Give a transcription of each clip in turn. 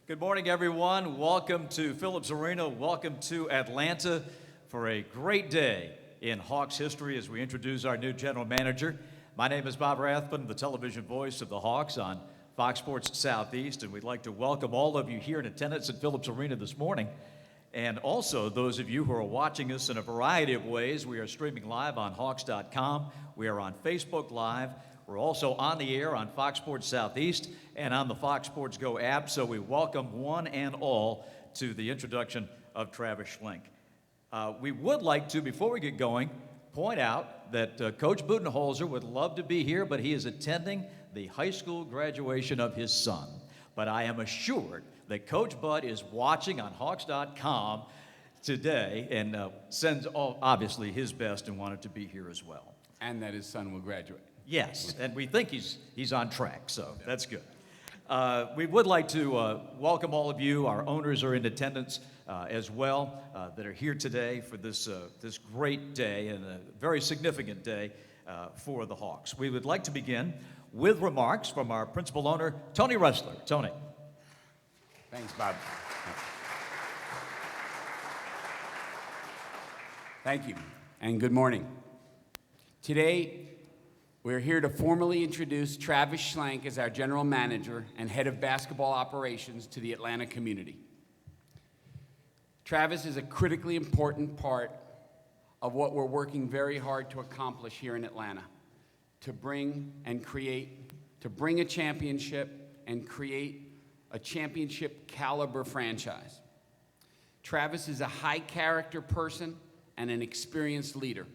Good morning, everyone. Welcome to Phillips Arena. Welcome to Atlanta for a great day in Hawks history as we introduce our new general manager. My name is Bob Rathbun, the television voice of the Hawks on Fox Sports Southeast, and we'd like to welcome all of you here in attendance at Phillips Arena this morning. And also those of you who are watching us in a variety of ways. We are streaming live on Hawks.com. We are on Facebook Live. We're also on the air on Fox Sports Southeast and on the Fox Sports Go app, so we welcome one and all to the introduction of Travis Schlenk. We would like to, before we get going, point out that Coach Budenholzer would love to be here, but he is attending the high school graduation of his son. But I am assured that Coach Bud is watching on Hawks.com today and sends obviously his best and wanted to be here as well. And that his son will graduate. Yes, and we think he's on track, so that's good. We would like to welcome all of you. Our owners are in attendance as well that are here today for this great day and a very significant day for the Hawks. We would like to begin with remarks from our principal owner, Tony Ressler. Tony. Thanks, Bob. Thank you, and good morning. Today, we're here to formally introduce Travis Schlenk as our general manager and head of basketball operations to the Atlanta community. Travis is a critically important part of what we're working very hard to accomplish here in Atlanta, to bring a championship and create a championship caliber franchise. Travis is a high character person and an experienced leader.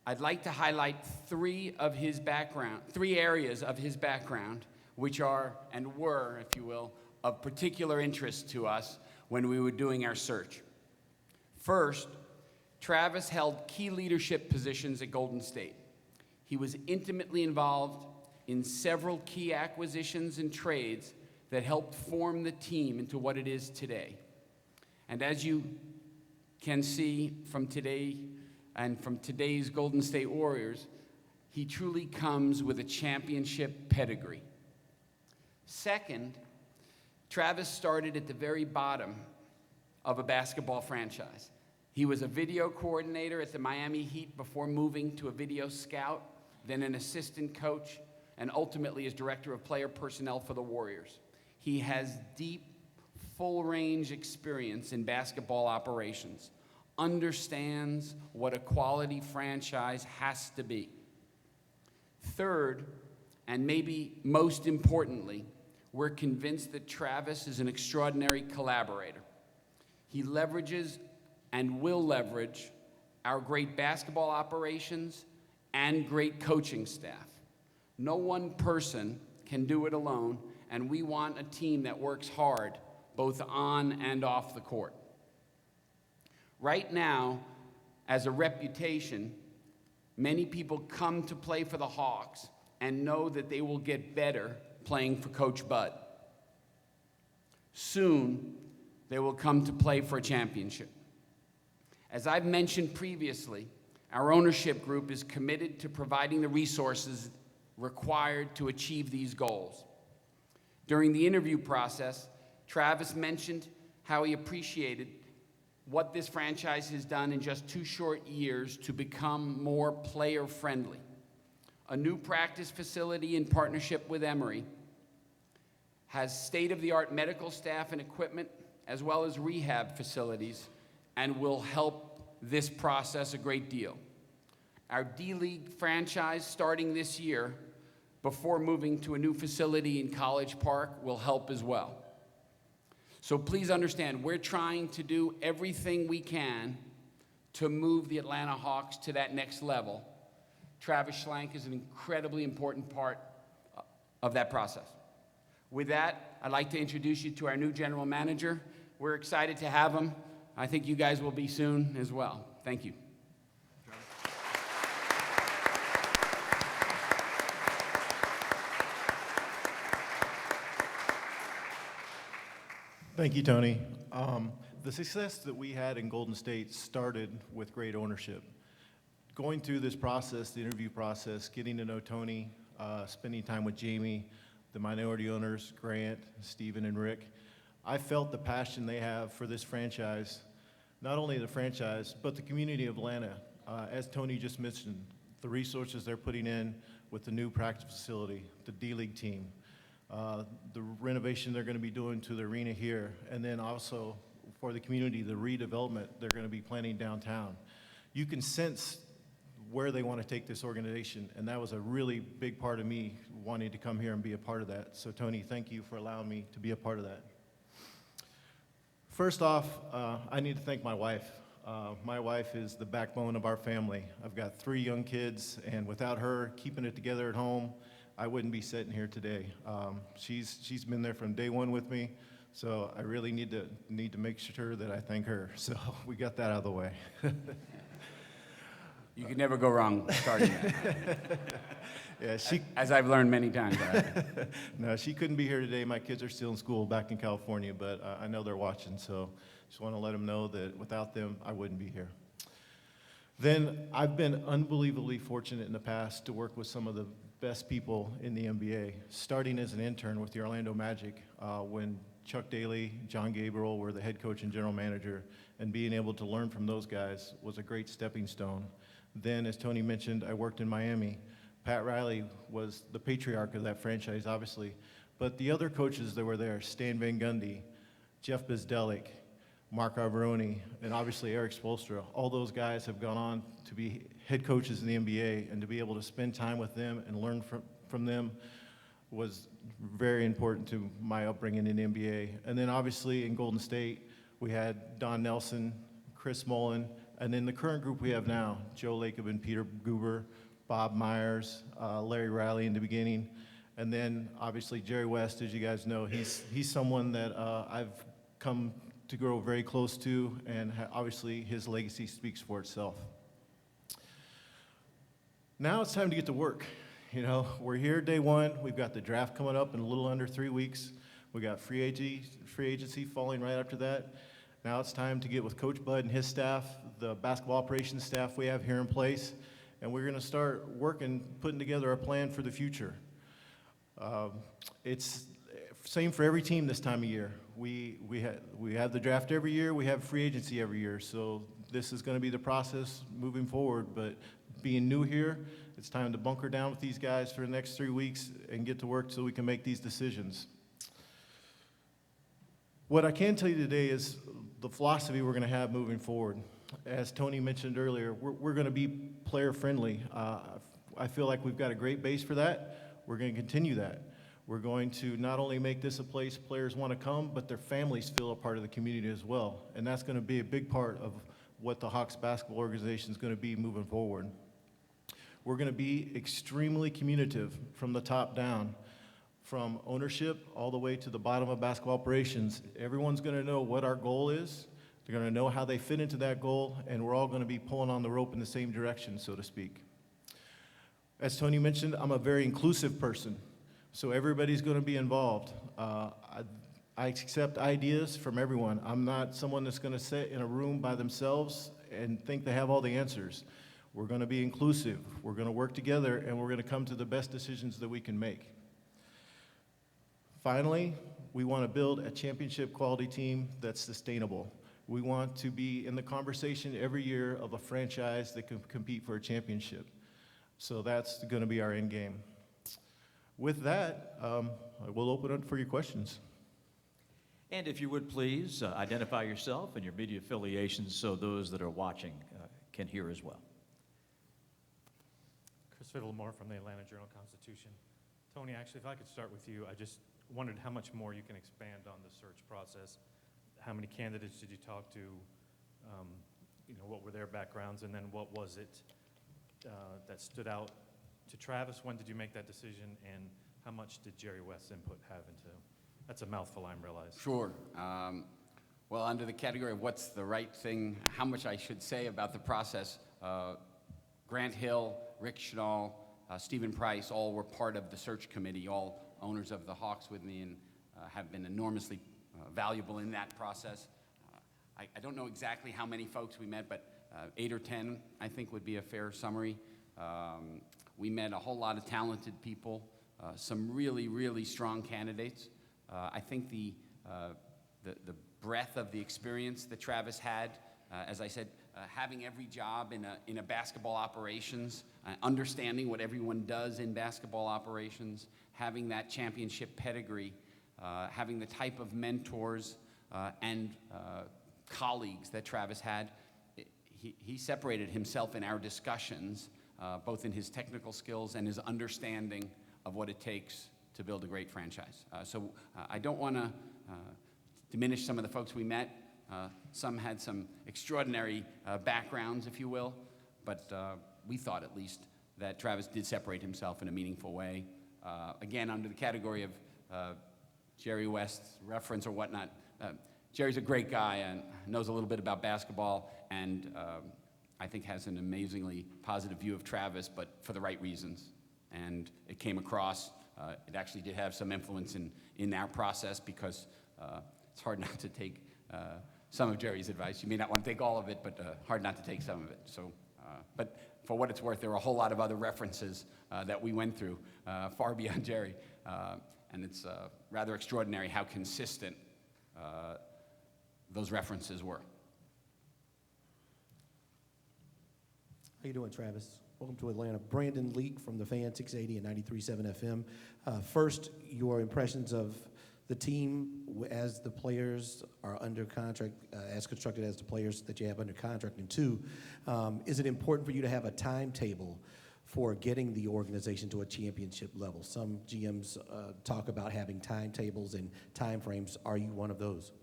I'd like to highlight three areas of his background, which are, and were, if you will, of particular interest to us when we were doing our search. First, Travis held key leadership positions at Golden State. He was intimately involved in several key acquisitions and trades that helped form the team into what it is today. And as you can see from today, and from today's Golden State Warriors, he truly comes with a championship pedigree. Second, Travis started at the very bottom of a basketball franchise. He was a video coordinator at the Miami Heat before moving to a video scout, then an assistant coach, and ultimately as director of player personnel for the Warriors. He has deep, full-range experience in basketball operations, understands what a quality franchise has to be. Third, and maybe most importantly, we're convinced that Travis is an extraordinary collaborator. He leverages and will leverage our great basketball operations and great coaching staff. No one person can do it alone, and we want a team that works hard, both on and off the court. Right now, as a reputation, many people come to play for the Hawks and know that they will get better playing for Coach Bud. Soon, they will come to play for a championship. As I've mentioned previously, our ownership group is committed to providing the resources required to achieve these goals. During the interview process, Travis mentioned how he appreciated what this franchise has done in just 2 short years to become more player-friendly. A new practice facility in partnership with Emory has state-of-the-art medical staff and equipment, as well as rehab facilities, and will help this process a great deal. Our D-League franchise starting this year, before moving to a new facility in College Park, will help as well. So please understand, we're trying to do everything we can to move the Atlanta Hawks to that next level. Travis Schlenk is an incredibly important part of that process. With that, I'd like to introduce you to our new general manager. We're excited to have him. I think you guys will be soon as well. Thank you. Thank you, Tony. The success that we had in Golden State started with great ownership. Going through this process, the interview process, getting to know Tony, spending time with Jamie, the minority owners, Grant, Stephen, and Rick. I felt the passion they have for this franchise, not only the franchise, but the community of Atlanta. As Tony just mentioned, the resources they're putting in with the new practice facility, the D-League team, the renovation they're going to be doing to the arena here, and then also for the community, the redevelopment they're going to be planning downtown. You can sense where they want to take this organization, and that was a really big part of me wanting to come here and be a part of that. So Tony, thank you for allowing me to be a part of that. First off, I need to thank my wife. My wife is the backbone of our family. I've got 3 young kids, and without her keeping it together at home, I wouldn't be sitting here today. She's been there from day one with me, so I really need to make sure that I thank her. So we got that out of the way. You can never go wrong starting that. Yeah, As I've learned many times. No, she couldn't be here today. My kids are still in school back in California, but I know they're watching, so just want to let them know that without them, I wouldn't be here. Then I've been unbelievably fortunate in the past to work with some of the best people in the NBA, starting as an intern with the Orlando Magic when Chuck Daly, John Gabriel were the head coach and general manager, and being able to learn from those guys was a great stepping stone. Then, as Tony mentioned, I worked in Miami. Pat Riley was the patriarch of that franchise, obviously, but the other coaches that were there, Stan Van Gundy, Jeff Bezdelik, Mark Arveroni, and obviously Eric Spoelstra, all those guys have gone on to be head coaches in the NBA, and to be able to spend time with them and learn from them was very important to my upbringing in the NBA. And then obviously in Golden State, we had Don Nelson, Chris Mullin, and then the current group we have now, Joe Lacob and Peter Guber, Bob Myers, Larry Riley in the beginning, and then obviously Jerry West, as you guys know, he's someone that I've come to grow very close to, and obviously his legacy speaks for itself. Now it's time to get to work. You know, we're here day one. We've got the draft coming up in a little under 3 weeks. We got free agency falling right after that. Now it's time to get with Coach Bud and his staff, the basketball operations staff we have here in place, and we're going to start working, putting together a plan for the future. It's same for every team this time of year. We have the draft every year. We have free agency every year. So this is going to be the process moving forward. But being new here, it's time to bunker down with these guys for the next 3 weeks and get to work so we can make these decisions. What I can tell you today is the philosophy we're going to have moving forward. As Tony mentioned earlier, we're going to be player friendly. I feel like we've got a great base for that. We're going to continue that. We're going to not only make this a place players want to come, but their families feel a part of the community as well. And that's going to be a big part of what the Hawks basketball organization is going to be moving forward. We're going to be extremely communicative from the top down, from ownership all the way to the bottom of basketball operations. Everyone's going to know what our goal is. They're going to know how they fit into that goal, and we're all going to be pulling on the rope in the same direction, so to speak. As Tony mentioned, I'm a very inclusive person, so everybody's going to be involved. I accept ideas from everyone. I'm not someone that's going to sit in a room by themselves and think they have all the answers. We're going to be inclusive. We're going to work together, and we're going to come to the best decisions that we can make. Finally, we want to build a championship quality team that's sustainable. We want to be in the conversation every year of a franchise that can compete for a championship. So that's going to be our end game. With that, I will open it for your questions. And if you would please identify yourself and your media affiliations so those that are watching can hear as well. Chris Fiddlemore from the Atlanta Journal-Constitution. Tony, actually, if I could start with you, I just wondered how much more you can expand on the search process. How many candidates did you talk to? What were their backgrounds, and then what was it that stood out to Travis? When did you make that decision, and how much did Jerry West's input have into? That's a mouthful, I realize. Sure. Well, under the category of what's the right thing, how much I should say about the process, Grant Hill, Rick Schnall, Stephen Price, all were part of the search committee, all owners of the Hawks with me, and have been enormously valuable in that process. I don't know exactly how many folks we met, but 8 or 10, I think, would be a fair summary. We met a whole lot of talented people some really, really strong candidates. I think the breadth of the experience that Travis had, as I said, having every job in a basketball operations, understanding what everyone does in basketball operations, having that championship pedigree, having the type of mentors and colleagues that Travis had, he separated himself in our discussions, both in his technical skills and his understanding of what it takes to build a great franchise. So I don't want to diminish some of the folks we met. Some had some extraordinary backgrounds, if you will, but we thought at least that Travis did separate himself in a meaningful way. Again, under the category of Jerry West's reference or whatnot, Jerry's a great guy and knows a little bit about basketball, and I think has an amazingly positive view of Travis, but for the right reasons. And it came across. It actually did have some influence in our process, because it's hard not to take some of Jerry's advice. You may not want to take all of it, but hard not to take some of it. So, but for what it's worth, there are a whole lot of other references that we went through far beyond Jerry. And it's rather extraordinary how consistent those references were. How you doing, Travis? Welcome to Atlanta. Brandon Leak from the Fan 680 and 93.7 FM. First, your impressions of the team as the players are under contract, as constructed as the players that you have under contract. And two, is it important for you to have a timetable for getting the organization to a championship level? Some GMs talk about having timetables and timeframes. Are you one of those?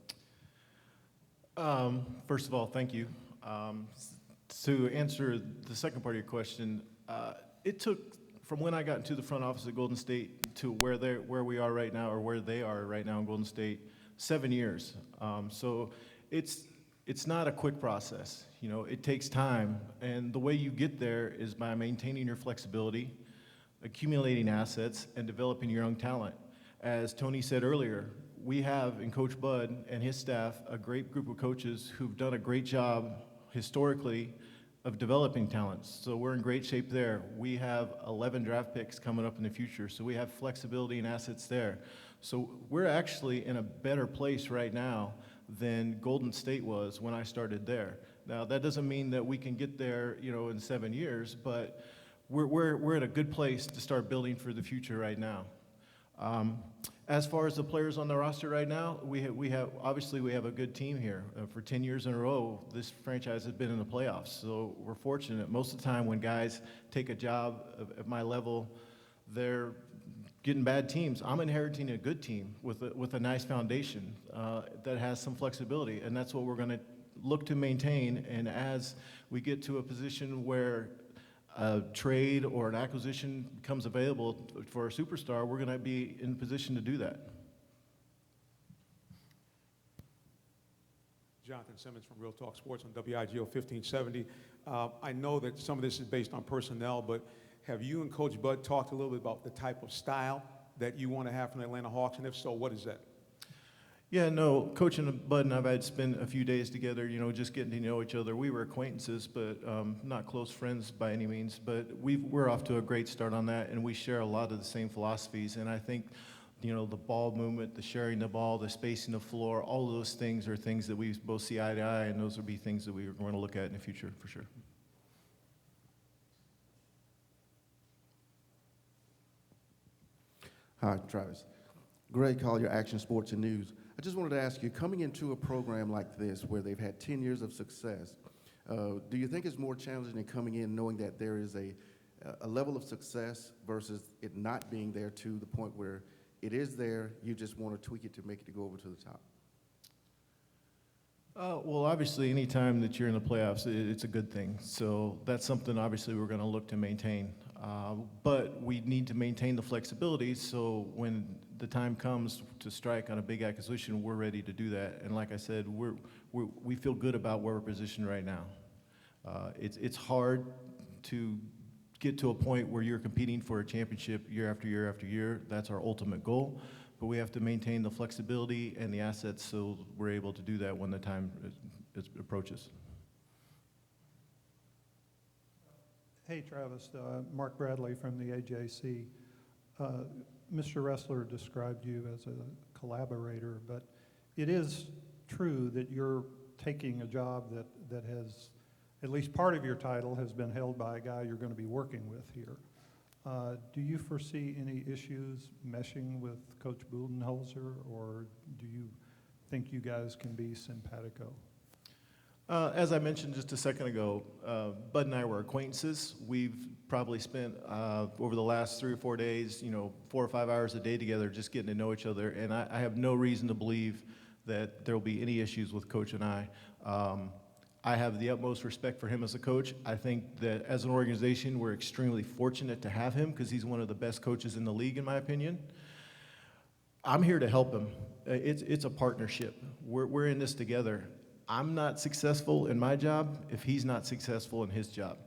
First of all, thank you. To answer the second part of your question, it took from when I got into the front office at Golden State to where we are right now, or where they are right now in Golden State, 7 years. So it's not a quick process. You know, it takes time, and the way you get there is by maintaining your flexibility, accumulating assets, and developing your young talent. As Tony said earlier, we have in Coach Bud and his staff a great group of coaches who've done a great job historically of developing talents. So we're in great shape there. We have 11 draft picks coming up in the future, so we have flexibility and assets there. So we're actually in a better place right now than Golden State was when I started there. Now, that doesn't mean that we can get there, you know, in 7 years, but we're at a good place to start building for the future right now. As far as the players on the roster right now, we have a good team here. For 10 years in a row, this franchise has been in the playoffs, so we're fortunate. Most of the time when guys take a job at my level, they're getting bad teams. I'm inheriting a good team with a nice foundation that has some flexibility, and that's what we're going to look to maintain. And as we get to a position where a trade or an acquisition becomes available for a superstar, we're going to be in position to do that. Jonathan Simmons from Real Talk Sports on WIGO 1570. I know that some of this is based on personnel, but have you and Coach Bud talked a little bit about the type of style that you want to have from the Atlanta Hawks, and if so, what is that? Yeah, no, Coach and Bud and I've had spent a few days together, you know, just getting to know each other. We were acquaintances, but not close friends by any means. But we're off to a great start on that, and we share a lot of the same philosophies. And I think, you know, the ball movement, the sharing the ball, the spacing the floor, all of those things are things that we both see eye to eye, and those will be things that we're going to look at in the future for sure. Hi, Travis. Greg Collier, Action Sports and News. I just wanted to ask you, coming into a program like this where they've had 10 years of success, do you think it's more challenging than coming in knowing that there is a level of success versus it not being there to the point where it is there, you just want to tweak it to make it to go over to the top? Well, obviously, any time that you're in the playoffs, it's a good thing. So that's something, obviously, we're going to look to maintain. But we need to maintain the flexibility so when the time comes to strike on a big acquisition, we're ready to do that. And like I said, we feel good about where we're positioned right now. It's hard to get to a point where you're competing for a championship year after year after year. That's our ultimate goal. But we have to maintain the flexibility and the assets so we're able to do that when the time approaches. Hey, Travis, Mark Bradley from the AJC. Mr. Ressler described you as a collaborator, but it is true that you're taking a job that has, at least part of your title has been held by a guy you're going to be working with here. Do you foresee any issues meshing with Coach Budenholzer, or do you think you guys can be simpatico? As I mentioned just a second ago, Bud and I were acquaintances. We've probably spent over the last 3 or 4 days, 4 or 5 hours a day together just getting to know each other, and I have no reason to believe that there will be any issues with Coach and I. I have the utmost respect for him as a coach. I think that as an organization, we're extremely fortunate to have him because he's one of the best coaches in the league, in my opinion. I'm here to help him. It's a partnership. We're in this together. I'm not successful in my job if he's not successful in his job.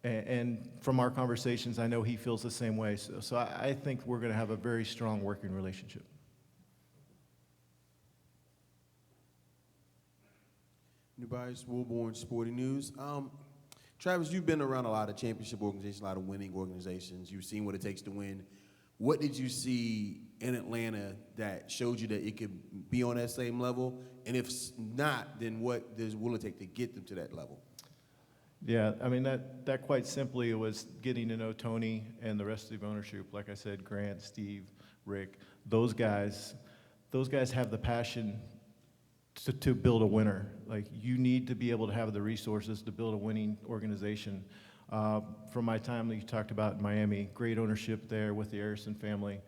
And from our conversations, I know he feels the same way. So I think we're going to have a very strong working relationship. Newby's Woolborn Sporting News. Travis, you've been around a lot of championship organizations, a lot of winning organizations. You've seen what it takes to win. What did you see in Atlanta that showed you that it could be on that same level? And if not, then what will it take to get them to that level? Yeah, I mean, that quite simply was getting to know Tony and the rest of the ownership. Like I said, Grant, Steve, Rick, those guys have the passion to build a winner. Like, you need to be able to have the resources to build a winning organization. From my time that you talked about in Miami, great ownership there with the Harrison family.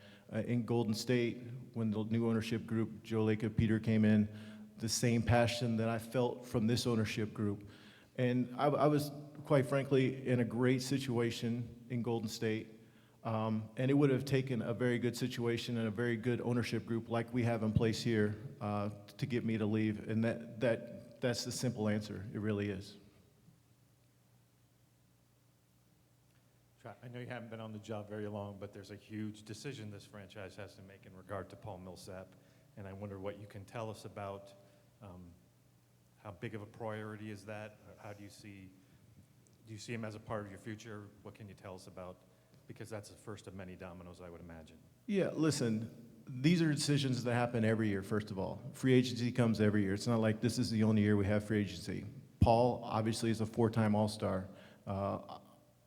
In Golden State, when the new ownership group, Joe Lacob, Peter came in, the same passion that I felt from this ownership group. And I was, quite frankly, in a great situation in Golden State. And it would have taken a very good situation and a very good ownership group like we have in place here to get me to leave. And that's the simple answer. It really is. I know you haven't been on the job very long, but there's a huge decision this franchise has to make in regard to Paul Millsap. And I wonder what you can tell us about how big of a priority is that? How do you see him as a part of your future? What can you tell us about? Because that's the first of many dominoes, I would imagine. Yeah, listen, these are decisions that happen every year, first of all. Free agency comes every year. It's not like this is the only year we have free agency. Paul, obviously, is a 4-time All-Star.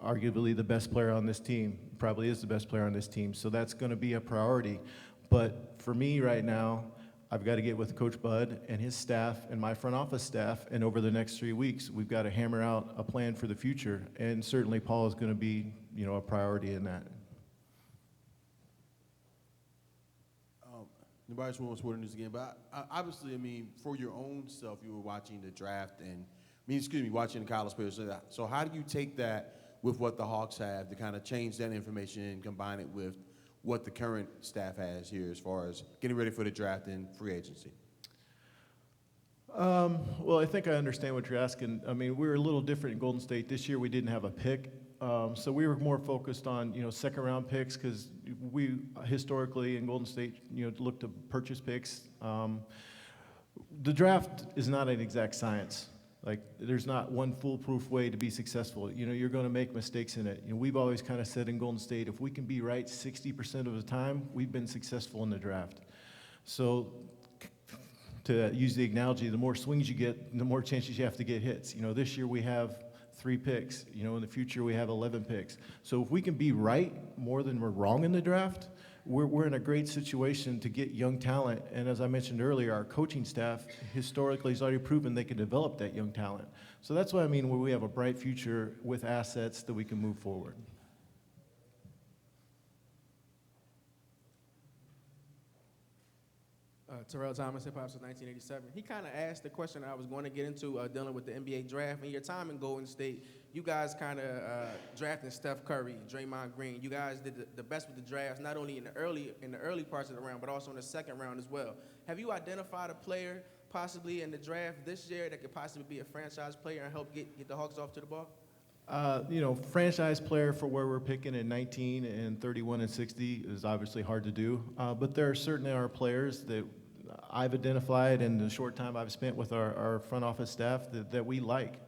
Arguably the best player on this team, probably is the best player on this team. So that's going to be a priority. But for me right now, I've got to get with Coach Bud and his staff and my front office staff, and over the next 3 weeks, we've got to hammer out a plan for the future. And certainly Paul is going to be, a priority in that. Nobody's Woolborn Sporting News again, but obviously, for your own self, you were watching the draft watching the college players. So how do you take that with what the Hawks have to kind of change that information and combine it with what the current staff has here as far as getting ready for the draft and free agency? Well, I think I understand what you're asking. We were a little different in Golden State. This year we didn't have a pick. So we were more focused on, second-round picks because we historically in Golden State, look to purchase picks. The draft is not an exact science. Like, there's not one foolproof way to be successful. You're going to make mistakes in it. We've always kind of said in Golden State, if we can be right 60% of the time, we've been successful in the draft. So to use the analogy, the more swings you get, the more chances you have to get hits. This year we have 3 picks. In the future we have 11 picks. So if we can be right more than we're wrong in the draft, we're in a great situation to get young talent. And as I mentioned earlier, our coaching staff historically has already proven they can develop that young talent. So that's what I mean when we have a bright future with assets that we can move forward. Terrell Thomas, hip hop since 1987. He kind of asked the question I was going to get into dealing with the NBA draft. In your time in Golden State, you guys kind of drafted Steph Curry, Draymond Green. You guys did the best with the drafts, not only in the early parts of the round, but also in the second round as well. Have you identified a player possibly in the draft this year that could possibly be a franchise player and help get the Hawks off to the ball? Franchise player for where we're picking in 19 and 31 and 60 is obviously hard to do. But there certainly are players that I've identified in the short time I've spent with our front office staff that we like.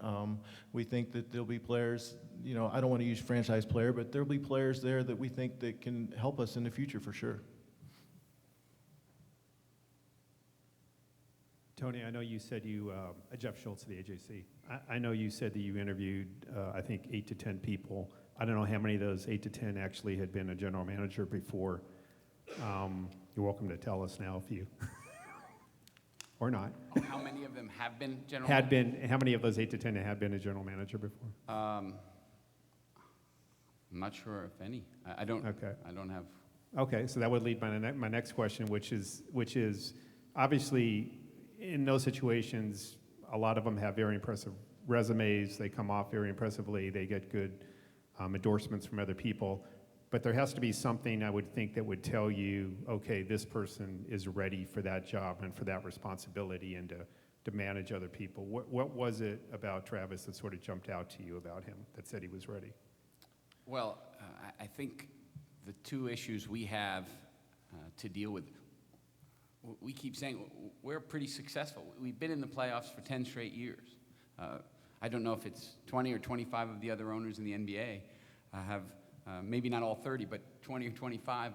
We think that there'll be players, you know, I don't want to use franchise player, but there'll be players there that we think that can help us in the future for sure. Tony, I know you said you, Jeff Schultz of the AJC, I know you said that you interviewed, I think, 8 to 10 people. I don't know how many of those 8 to 10 actually had been a general manager before. You're welcome to tell us now if you, or not. Oh, how many of them have been general? Had been, how many of those 8 to 10 had been a general manager before? I'm not sure if any. I don't. Okay. I don't have. Okay, so that would lead my next question, which is obviously in those situations, a lot of them have very impressive resumes. They come off very impressively. They get good endorsements from other people. But there has to be something, I would think, that would tell you, okay, this person is ready for that job and for that responsibility and to manage other people. What was it about Travis that sort of jumped out to you about him that said he was ready? Well, I think the two issues we have to deal with, we keep saying we're pretty successful. We've been in the playoffs for 10 straight years. I don't know if it's 20 or 25 of the other owners in the NBA have, maybe not all 30, but 20 or 25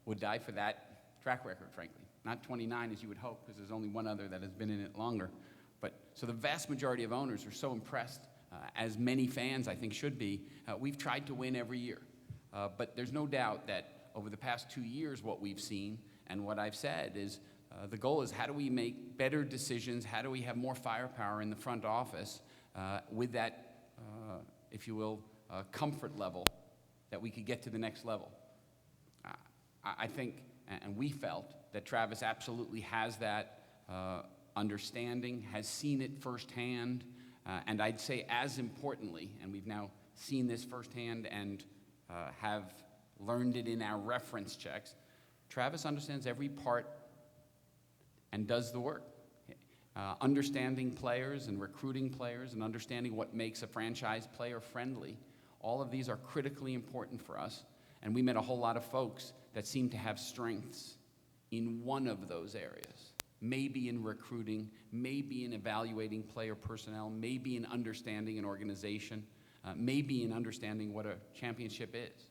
would die for that track record, frankly. Not 29 as you would hope, because there's only one other that has been in it longer. But so the vast majority of owners are so impressed, as many fans I think should be. We've tried to win every year. But there's no doubt that over the past 2 years, what we've seen and what I've said is the goal is how do we make better decisions? How do we have more firepower in the front office with that, if you will, comfort level that we could get to the next level? I think, and we felt, that Travis absolutely has that understanding, has seen it firsthand, and I'd say as importantly, and we've now seen this firsthand and have learned it in our reference checks, Travis understands every part and does the work. Understanding players and recruiting players and understanding what makes a franchise player friendly, all of these are critically important for us. And we met a whole lot of folks that seem to have strengths in one of those areas. Maybe in recruiting, maybe in evaluating player personnel, maybe in understanding an organization, maybe in understanding what a championship is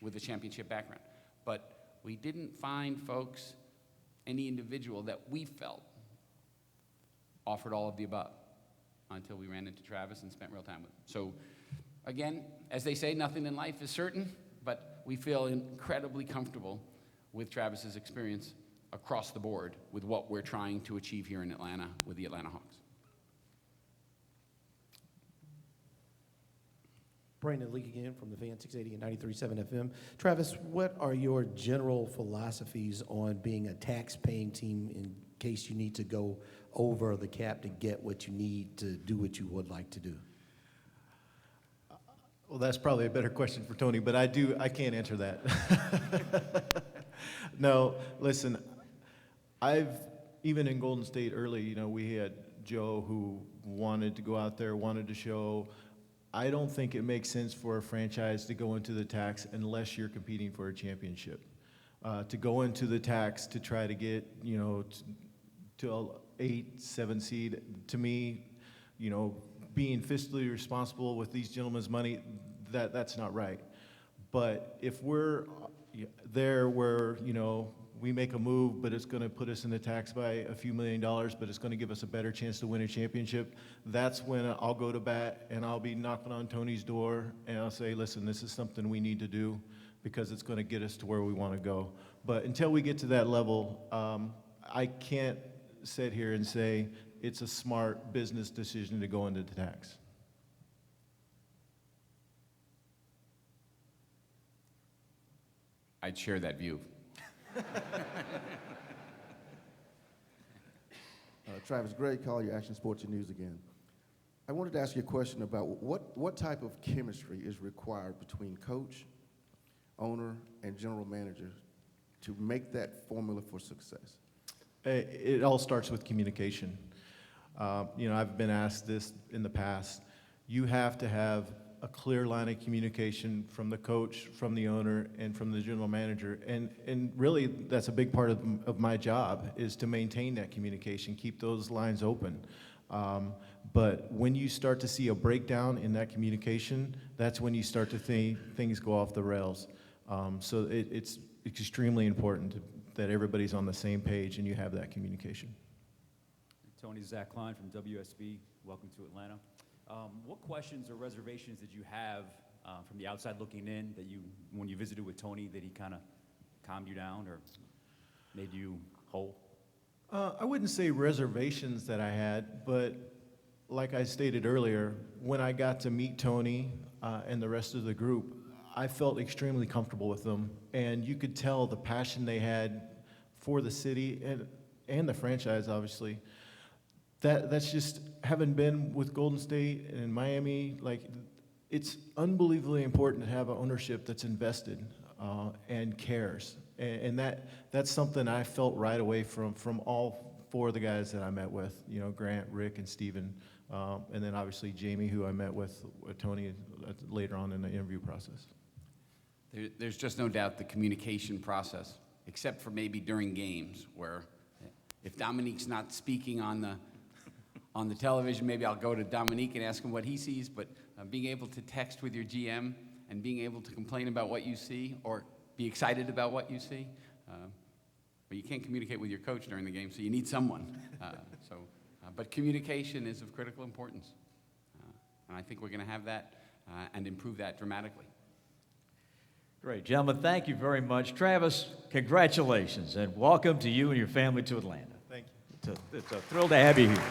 with a championship background. But we didn't find folks, any individual that we felt offered all of the above until we ran into Travis and spent real time with him. So again, as they say, nothing in life is certain, but we feel incredibly comfortable with Travis's experience across the board with what we're trying to achieve here in Atlanta with the Atlanta Hawks. Brandon Leak again from the Fan 680 and 93.7 FM. Travis, what are your general philosophies on being a tax-paying team in case you need to go over the cap to get what you need to do what you would like to do? Well, that's probably a better question for Tony, but I can't answer that. No, listen, even in Golden State early, you know, we had Joe who wanted to go out there, wanted to show. I don't think it makes sense for a franchise to go into the tax unless you're competing for a championship. To go into the tax to try to get, you know, to an 8, 7 seed, to me, you know, being fiscally responsible with these gentlemen's money, that's not right. But if we're there where, you know, we make a move, but it's going to put us in the tax by a few $1 million, but it's going to give us a better chance to win a championship, that's when I'll go to bat and I'll be knocking on Tony's door and I'll say, listen, this is something we need to do because it's going to get us to where we want to go. But until we get to that level, I can't sit here and say it's a smart business decision to go into the tax. I'd share that view. Travis, great call, your Action Sports and News again. I wanted to ask you a question about what type of chemistry is required between coach, owner, and general manager to make that formula for success? It all starts with communication. You know, I've been asked this in the past. You have to have a clear line of communication from the coach, from the owner, and from the general manager. And really, that's a big part of my job, is to maintain that communication, keep those lines open. But when you start to see a breakdown in that communication, that's when you start to think things go off the rails. So it's extremely important that everybody's on the same page and you have that communication. Tony, Zach Klein from WSB. Welcome to Atlanta. What questions or reservations did you have from the outside looking in that you, when you visited with Tony, that he kind of calmed you down or made you whole? I wouldn't say reservations that I had, but like I stated earlier, when I got to meet Tony and the rest of the group, I felt extremely comfortable with them, and you could tell the passion they had for the city and the franchise, obviously. That's just, having been with Golden State and Miami, like, it's unbelievably important to have an ownership that's invested and cares. And that's something I felt right away from all four of the guys that I met with, you know, Grant, Rick, and Steven, and then obviously Jamie, who I met with Tony later on in the interview process. There's just no doubt the communication process, except for maybe during games, where if Dominique's not speaking on the television, maybe I'll go to Dominique and ask him what he sees, but being able to text with your GM and being able to complain about what you see or be excited about what you see, but you can't communicate with your coach during the game, so you need someone. But communication is of critical importance, and I think we're going to have that and improve that dramatically. Great, gentlemen, thank you very much. Travis, congratulations, and welcome to you and your family to Atlanta. Thank you. It's a thrill to have you here.